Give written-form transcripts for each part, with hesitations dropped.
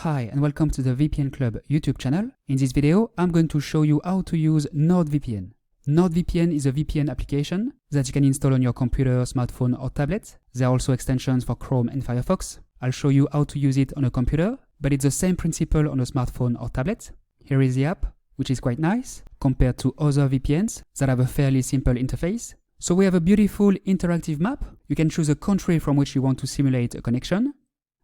Hi and welcome to the VPN Club YouTube channel. In this video, I'm going to show you how to use NordVPN. NordVPN is a VPN application that you can install on your computer, smartphone or tablet. There are also extensions for Chrome and Firefox. I'll show you how to use it on a computer, but it's the same principle on a smartphone or tablet. Here is the app, which is quite nice compared to other VPNs that have a fairly simple interface. So we have a beautiful interactive map. You can choose a country from which you want to simulate a connection.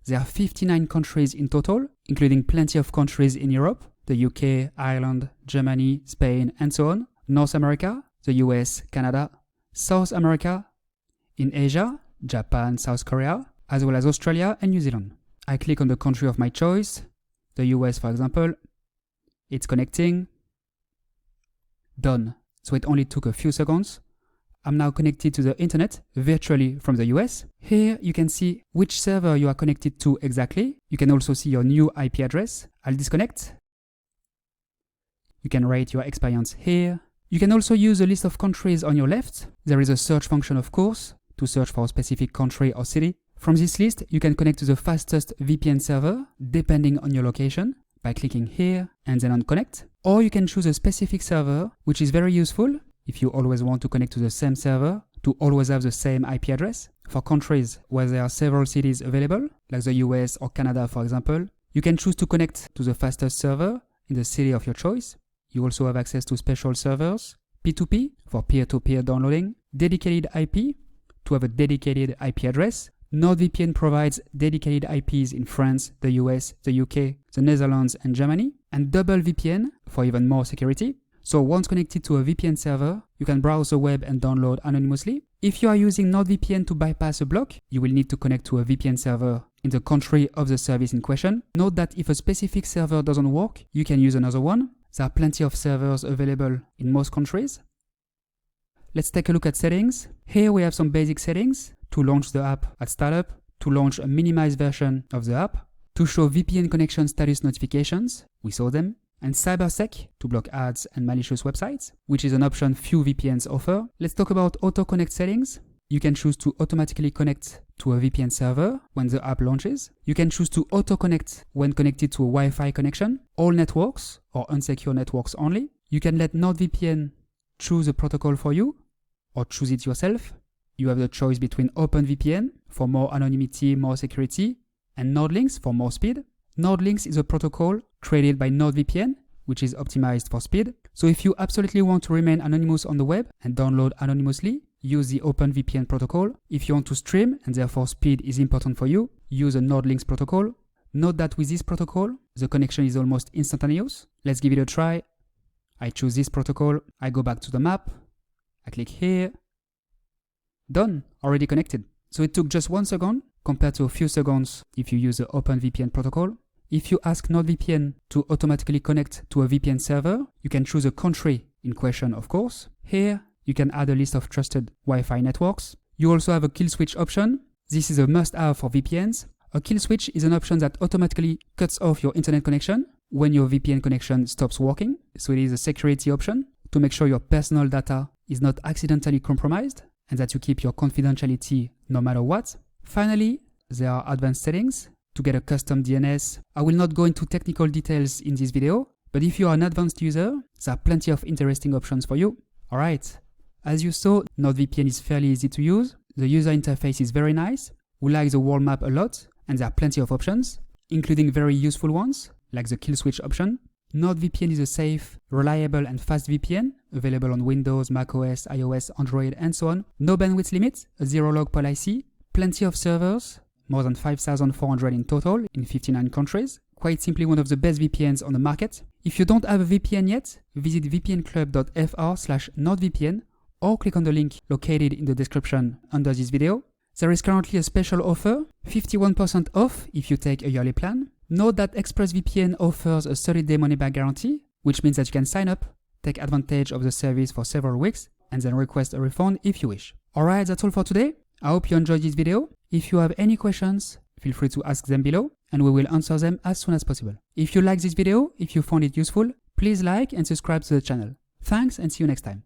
There are 59 countries in total, including plenty of countries in Europe, the UK, Ireland, Germany, Spain, and so on, North America, the US, Canada, South America, in Asia, Japan, South Korea, as well as Australia and New Zealand. I click on the country of my choice, the US for example. It's connecting. Done. So it only took a few seconds. I'm now connected to the internet virtually from the US. Here you can see which server you are connected to exactly. You can also see your new IP address. I'll disconnect. You can rate your experience here. You can also use a list of countries on your left. There is a search function, of course, to search for a specific country or city. From this list, you can connect to the fastest VPN server, depending on your location, by clicking here and then on connect. Or you can choose a specific server, which is very useful if you always want to connect to the same server, to always have the same IP address. For countries where there are several cities available, like the US or Canada for example, you can choose to connect to the fastest server in the city of your choice. You also have access to special servers, P2P for peer-to-peer downloading, dedicated IP to have a dedicated IP address. NordVPN provides dedicated IPs in France, the US, the UK, the Netherlands and Germany, and double VPN for even more security. So once connected to a VPN server, you can browse the web and download anonymously. If you are using NordVPN to bypass a block, you will need to connect to a VPN server in the country of the service in question. Note that if a specific server doesn't work, you can use another one. There are plenty of servers available in most countries. Let's take a look at settings. Here we have some basic settings to launch the app at startup, to launch a minimized version of the app, to show VPN connection status notifications, we saw them, and CyberSec to block ads and malicious websites, which is an option few VPNs offer. Let's talk about auto-connect settings. You can choose to automatically connect to a VPN server when the app launches. You can choose to auto-connect when connected to a Wi-Fi connection, all networks or unsecure networks only. You can let NordVPN choose a protocol for you or choose it yourself. You have the choice between OpenVPN for more anonymity, more security, and NordLynx for more speed. NordLynx is a protocol created by NordVPN, which is optimized for speed. So if you absolutely want to remain anonymous on the web and download anonymously, use the OpenVPN protocol. If you want to stream and therefore speed is important for you, use a NordLynx protocol. Note that with this protocol, the connection is almost instantaneous. Let's give it a try. I choose this protocol. I go back to the map. I click here. Done. Already connected. So it took just 1 second compared to a few seconds if you use the OpenVPN protocol. If you ask NordVPN to automatically connect to a VPN server, you can choose a country in question, of course. Here, you can add a list of trusted Wi-Fi networks. You also have a kill switch option. This is a must-have for VPNs. A kill switch is an option that automatically cuts off your internet connection when your VPN connection stops working. So it is a security option to make sure your personal data is not accidentally compromised and that you keep your confidentiality no matter what. Finally, there are advanced settings to get a custom DNS. I will not go into technical details in this video, but if you are an advanced user, there are plenty of interesting options for you. Alright, as you saw, NordVPN is fairly easy to use. The user interface is very nice. We like the world map a lot, and there are plenty of options, including very useful ones, like the kill switch option. NordVPN is a safe, reliable and fast VPN, available on Windows, macOS, iOS, Android and so on. No bandwidth limit, a zero-log policy, plenty of servers, more than 5,400 in total in 59 countries. Quite simply one of the best VPNs on the market. If you don't have a VPN yet, visit vpnclub.fr/NordVPN or click on the link located in the description under this video. There is currently a special offer, 51% off if you take a yearly plan. Note that ExpressVPN offers a 30-day money-back guarantee, which means that you can sign up, take advantage of the service for several weeks, and then request a refund if you wish. Alright, that's all for today. I hope you enjoyed this video. If you have any questions, feel free to ask them below and we will answer them as soon as possible. If you like this video, if you found it useful, please like and subscribe to the channel. Thanks and see you next time.